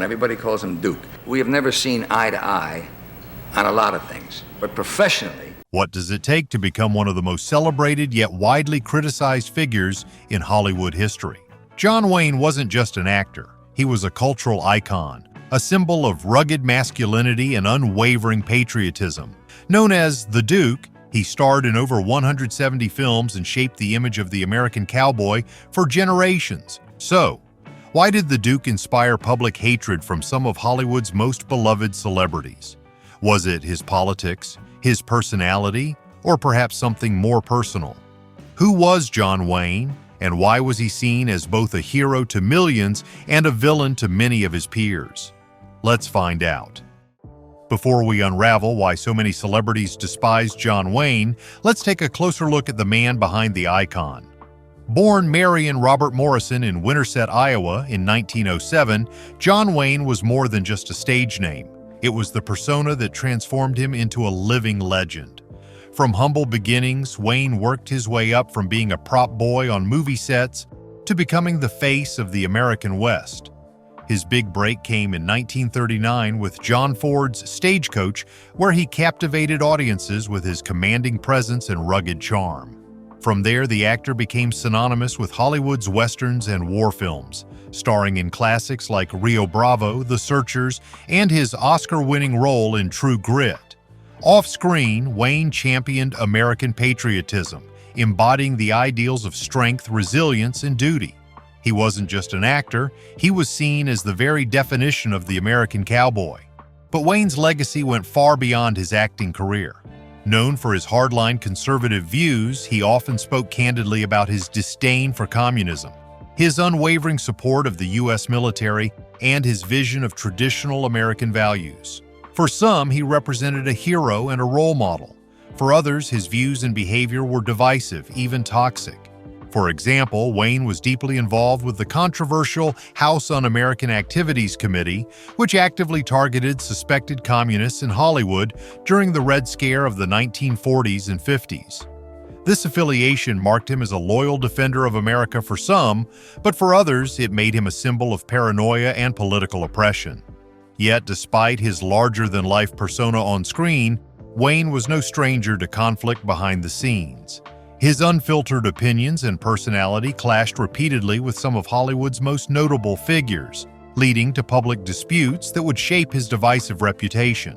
Everybody calls him Duke. We have never seen eye to eye on a lot of things, but professionally. What does it take to become one of the most celebrated yet widely criticized figures in Hollywood history? John Wayne wasn't just an actor. He was a cultural icon, a symbol of rugged masculinity and unwavering patriotism. Known as the Duke, he starred in over 170 films and shaped the image of the American cowboy for generations. So, why did the Duke inspire public hatred from some of Hollywood's most beloved celebrities? Was it his politics, his personality, or perhaps something more personal? Who was John Wayne, and why was he seen as both a hero to millions and a villain to many of his peers? Let's find out. Before we unravel why so many celebrities despise John Wayne, let's take a closer look at the man behind the icon. Born Marion Robert Morrison in Winterset, Iowa in 1907, John Wayne was more than just a stage name. It was the persona that transformed him into a living legend. From humble beginnings, Wayne worked his way up from being a prop boy on movie sets to becoming the face of the American West. His big break came in 1939 with John Ford's Stagecoach, where he captivated audiences with his commanding presence and rugged charm. From there, the actor became synonymous with Hollywood's westerns and war films, starring in classics like Rio Bravo, The Searchers, and his Oscar-winning role in True Grit. Off-screen, Wayne championed American patriotism, embodying the ideals of strength, resilience, and duty. He wasn't just an actor, he was seen as the very definition of the American cowboy. But Wayne's legacy went far beyond his acting career. Known for his hardline conservative views, he often spoke candidly about his disdain for communism, his unwavering support of the U.S. military, and his vision of traditional American values. For some, he represented a hero and a role model. For others, his views and behavior were divisive, even toxic. For example, Wayne was deeply involved with the controversial House Un-American Activities Committee, which actively targeted suspected communists in Hollywood during the Red Scare of the 1940s and 50s. This affiliation marked him as a loyal defender of America for some, but for others, it made him a symbol of paranoia and political oppression. Yet, despite his larger-than-life persona on screen, Wayne was no stranger to conflict behind the scenes. His unfiltered opinions and personality clashed repeatedly with some of Hollywood's most notable figures, leading to public disputes that would shape his divisive reputation.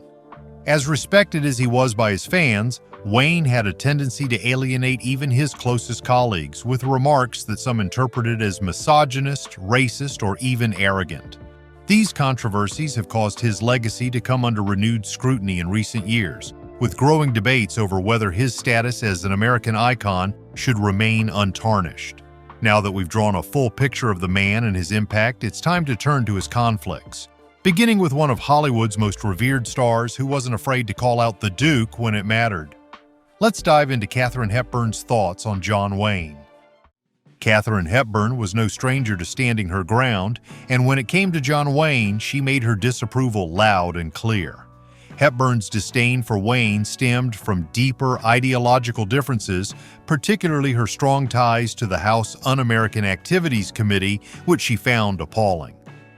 As respected as he was by his fans, Wayne had a tendency to alienate even his closest colleagues with remarks that some interpreted as misogynist, racist, or even arrogant. These controversies have caused his legacy to come under renewed scrutiny in recent years, with growing debates over whether his status as an American icon should remain untarnished. Now that we've drawn a full picture of the man and his impact, it's time to turn to his conflicts. Beginning with one of Hollywood's most revered stars who wasn't afraid to call out the Duke when it mattered. Let's dive into Katherine Hepburn's thoughts on John Wayne. Katherine Hepburn was no stranger to standing her ground, and when it came to John Wayne, she made her disapproval loud and clear. Hepburn's disdain for Wayne stemmed from deeper ideological differences, particularly her strong ties to the House Un-American Activities Committee, which she found appalling.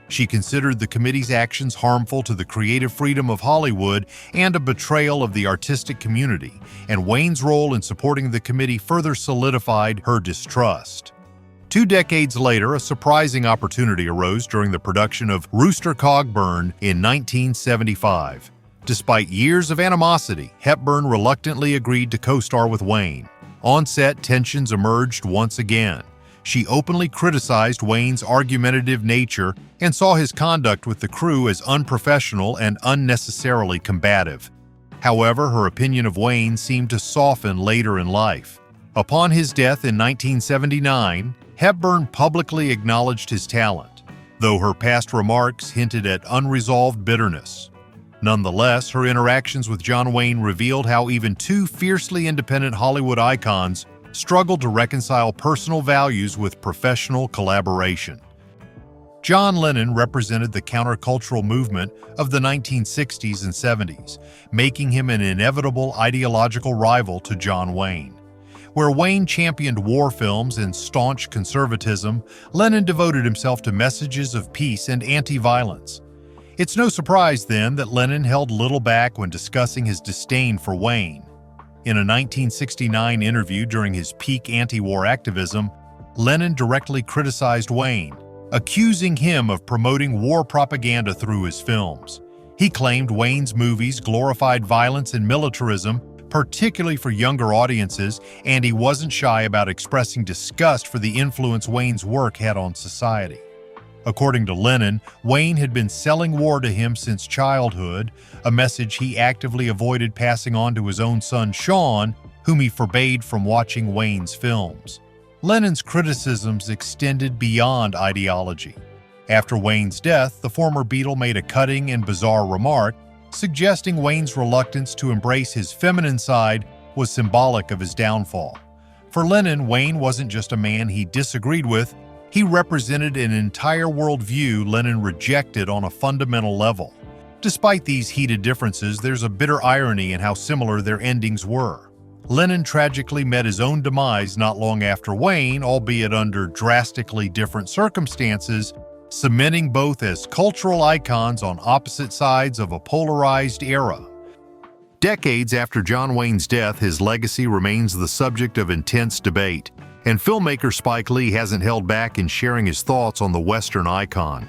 She considered the committee's actions harmful to the creative freedom of Hollywood and a betrayal of the artistic community, and Wayne's role in supporting the committee further solidified her distrust. 2 decades later, a surprising opportunity arose during the production of Rooster Cogburn in 1975. Despite years of animosity, Hepburn reluctantly agreed to co-star with Wayne. On set, tensions emerged once again. She openly criticized Wayne's argumentative nature and saw his conduct with the crew as unprofessional and unnecessarily combative. However, her opinion of Wayne seemed to soften later in life. Upon his death in 1979, Hepburn publicly acknowledged his talent, though her past remarks hinted at unresolved bitterness. Nonetheless, her interactions with John Wayne revealed how even two fiercely independent Hollywood icons struggled to reconcile personal values with professional collaboration. John Lennon represented the countercultural movement of the 1960s and 70s, making him an inevitable ideological rival to John Wayne. Where Wayne championed war films and staunch conservatism, Lennon devoted himself to messages of peace and anti-violence. It's no surprise, then, that Lennon held little back when discussing his disdain for Wayne. In a 1969 interview during his peak anti-war activism, Lennon directly criticized Wayne, accusing him of promoting war propaganda through his films. He claimed Wayne's movies glorified violence and militarism, particularly for younger audiences, and he wasn't shy about expressing disgust for the influence Wayne's work had on society. According to Lennon, Wayne had been selling war to him since childhood, a message he actively avoided passing on to his own son Sean, whom he forbade from watching Wayne's films. Lennon's criticisms extended beyond ideology. After Wayne's death, the former Beatle made a cutting and bizarre remark, suggesting Wayne's reluctance to embrace his feminine side was symbolic of his downfall. For Lennon, Wayne wasn't just a man he disagreed with, he represented an entire worldview Lennon rejected on a fundamental level. Despite these heated differences, there's a bitter irony in how similar their endings were. Lennon tragically met his own demise not long after Wayne, albeit under drastically different circumstances, cementing both as cultural icons on opposite sides of a polarized era. Decades after John Wayne's death, his legacy remains the subject of intense debate, and filmmaker Spike Lee hasn't held back in sharing his thoughts on the Western icon.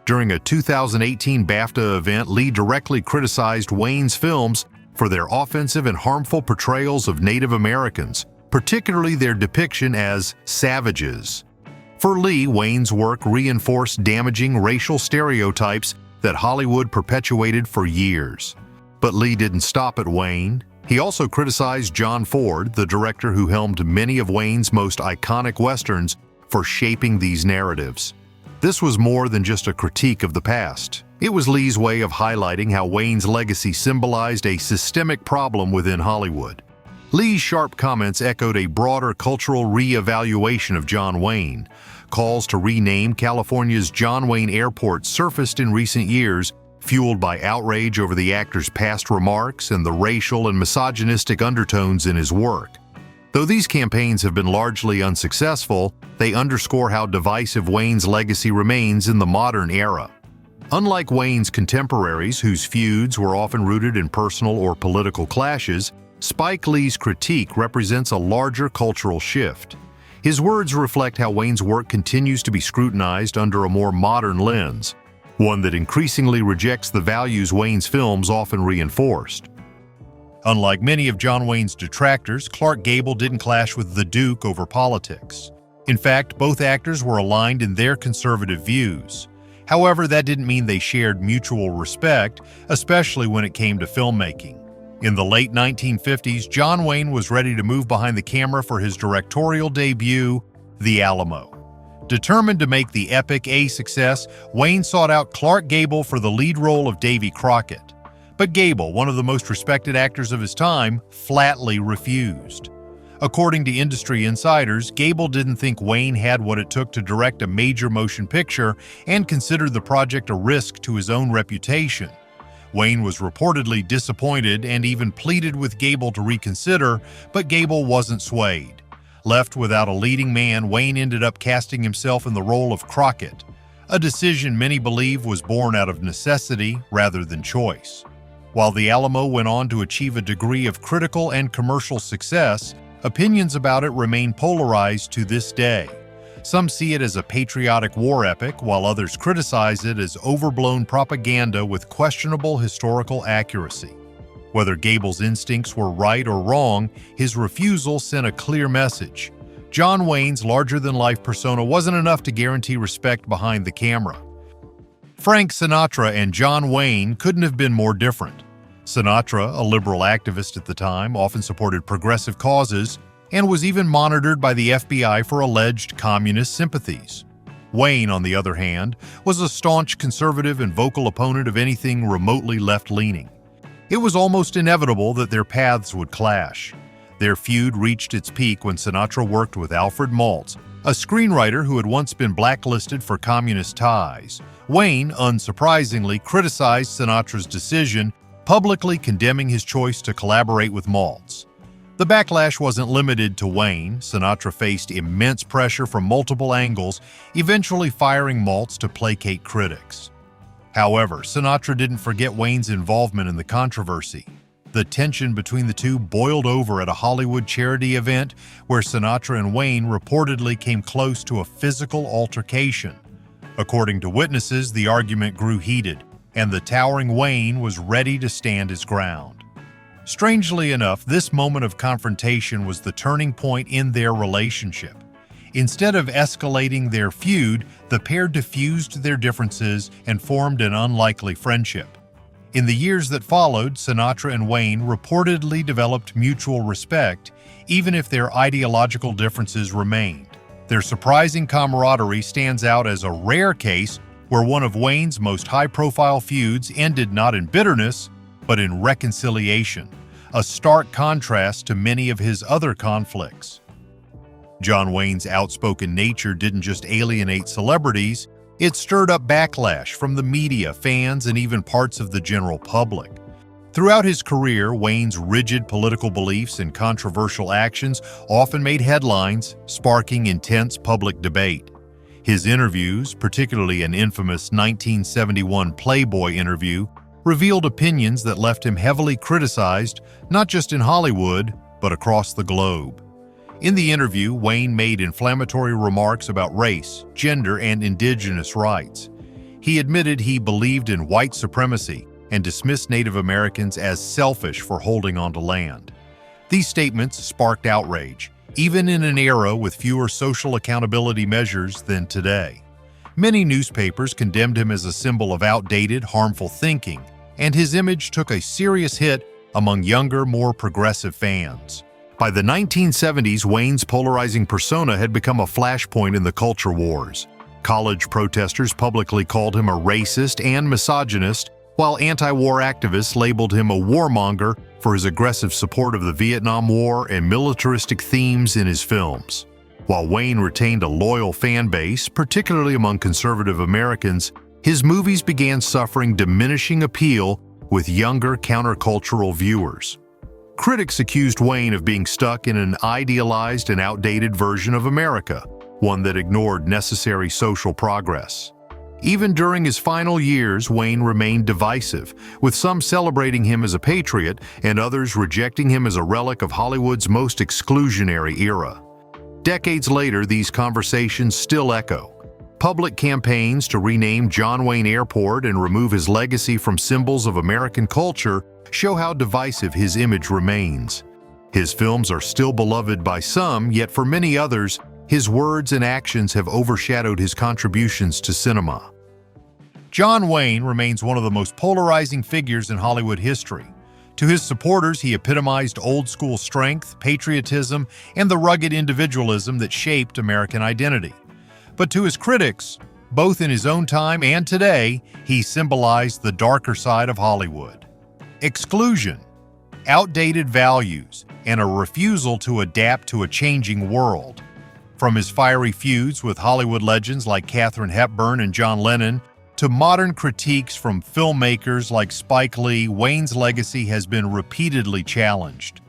During a 2018 BAFTA event, Lee directly criticized Wayne's films for their offensive and harmful portrayals of Native Americans, particularly their depiction as savages. For Lee, Wayne's work reinforced damaging racial stereotypes that Hollywood perpetuated for years. But Lee didn't stop at Wayne. He also criticized John Ford, the director who helmed many of Wayne's most iconic westerns, for shaping these narratives. This was more than just a critique of the past. It was Lee's way of highlighting how Wayne's legacy symbolized a systemic problem within Hollywood. Lee's sharp comments echoed a broader cultural re-evaluation of John Wayne. Calls to rename California's John Wayne Airport surfaced in recent years, fueled by outrage over the actor's past remarks and the racial and misogynistic undertones in his work. Though these campaigns have been largely unsuccessful, they underscore how divisive Wayne's legacy remains in the modern era. Unlike Wayne's contemporaries, whose feuds were often rooted in personal or political clashes, Spike Lee's critique represents a larger cultural shift. His words reflect how Wayne's work continues to be scrutinized under a more modern lens, one that increasingly rejects the values Wayne's films often reinforced. Unlike many of John Wayne's detractors, Clark Gable didn't clash with the Duke over politics. In fact, both actors were aligned in their conservative views. However, that didn't mean they shared mutual respect, especially when it came to filmmaking. In the late 1950s, John Wayne was ready to move behind the camera for his directorial debut, The Alamo. Determined to make the epic a success, Wayne sought out Clark Gable for the lead role of Davy Crockett. But Gable, one of the most respected actors of his time, flatly refused. According to industry insiders, Gable didn't think Wayne had what it took to direct a major motion picture and considered the project a risk to his own reputation. Wayne was reportedly disappointed and even pleaded with Gable to reconsider, but Gable wasn't swayed. Left without a leading man, Wayne ended up casting himself in the role of Crockett, a decision many believe was born out of necessity rather than choice. While The Alamo went on to achieve a degree of critical and commercial success, opinions about it remain polarized to this day. Some see it as a patriotic war epic, while others criticize it as overblown propaganda with questionable historical accuracy. Whether Gable's instincts were right or wrong, his refusal sent a clear message. John Wayne's larger-than-life persona wasn't enough to guarantee respect behind the camera. Frank Sinatra and John Wayne couldn't have been more different. Sinatra, a liberal activist at the time, often supported progressive causes and was even monitored by the FBI for alleged communist sympathies. Wayne, on the other hand, was a staunch conservative and vocal opponent of anything remotely left-leaning. It was almost inevitable that their paths would clash. Their feud reached its peak when Sinatra worked with Alfred Maltz, a screenwriter who had once been blacklisted for communist ties. Wayne, unsurprisingly, criticized Sinatra's decision, publicly condemning his choice to collaborate with Maltz. The backlash wasn't limited to Wayne. Sinatra faced immense pressure from multiple angles, eventually firing Maltz to placate critics. However, Sinatra didn't forget Wayne's involvement in the controversy. The tension between the two boiled over at a Hollywood charity event where Sinatra and Wayne reportedly came close to a physical altercation. According to witnesses, the argument grew heated, and the towering Wayne was ready to stand his ground. Strangely enough, this moment of confrontation was the turning point in their relationship. Instead of escalating their feud, the pair diffused their differences and formed an unlikely friendship. In the years that followed, Sinatra and Wayne reportedly developed mutual respect, even if their ideological differences remained. Their surprising camaraderie stands out as a rare case where one of Wayne's most high-profile feuds ended not in bitterness, but in reconciliation, a stark contrast to many of his other conflicts. John Wayne's outspoken nature didn't just alienate celebrities, it stirred up backlash from the media, fans, and even parts of the general public. Throughout his career, Wayne's rigid political beliefs and controversial actions often made headlines, sparking intense public debate. His interviews, particularly an infamous 1971 Playboy interview, revealed opinions that left him heavily criticized, not just in Hollywood, but across the globe. In the interview, Wayne made inflammatory remarks about race, gender, and indigenous rights. He admitted he believed in white supremacy and dismissed Native Americans as selfish for holding onto land. These statements sparked outrage, even in an era with fewer social accountability measures than today. Many newspapers condemned him as a symbol of outdated, harmful thinking, and his image took a serious hit among younger, more progressive fans. By the 1970s, Wayne's polarizing persona had become a flashpoint in the culture wars. College protesters publicly called him a racist and misogynist, while anti-war activists labeled him a warmonger for his aggressive support of the Vietnam War and militaristic themes in his films. While Wayne retained a loyal fan base, particularly among conservative Americans, his movies began suffering diminishing appeal with younger countercultural viewers. Critics accused Wayne of being stuck in an idealized and outdated version of America, one that ignored necessary social progress. Even during his final years, Wayne remained divisive, with some celebrating him as a patriot and others rejecting him as a relic of Hollywood's most exclusionary era. Decades later, these conversations still echo. Public campaigns to rename John Wayne Airport and remove his legacy from symbols of American culture show how divisive his image remains. His films are still beloved by some, yet for many others, his words and actions have overshadowed his contributions to cinema. John Wayne remains one of the most polarizing figures in Hollywood history. To his supporters, he epitomized old-school strength, patriotism, and the rugged individualism that shaped American identity. But to his critics, both in his own time and today, he symbolized the darker side of Hollywood. Exclusion, outdated values, and a refusal to adapt to a changing world. From his fiery feuds with Hollywood legends like Katherine Hepburn and John Lennon, to modern critiques from filmmakers like Spike Lee, Wayne's legacy has been repeatedly challenged.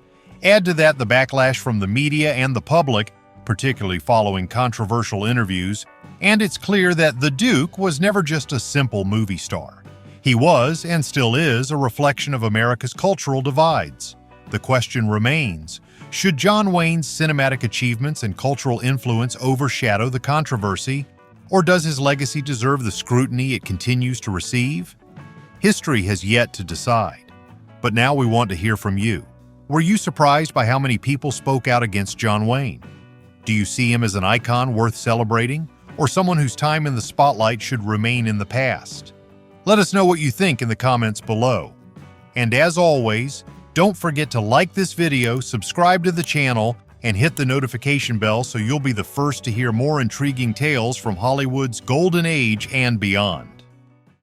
Add to that the backlash from the media and the public, particularly following controversial interviews, and it's clear that the Duke was never just a simple movie star. He was, and still is, a reflection of America's cultural divides. The question remains, should John Wayne's cinematic achievements and cultural influence overshadow the controversy, or does his legacy deserve the scrutiny it continues to receive? History has yet to decide. But now we want to hear from you. Were you surprised by how many people spoke out against John Wayne? Do you see him as an icon worth celebrating, or someone whose time in the spotlight should remain in the past? Let us know what you think in the comments below. And as always, don't forget to like this video, subscribe to the channel, and hit the notification bell so you'll be the first to hear more intriguing tales from Hollywood's golden age and beyond.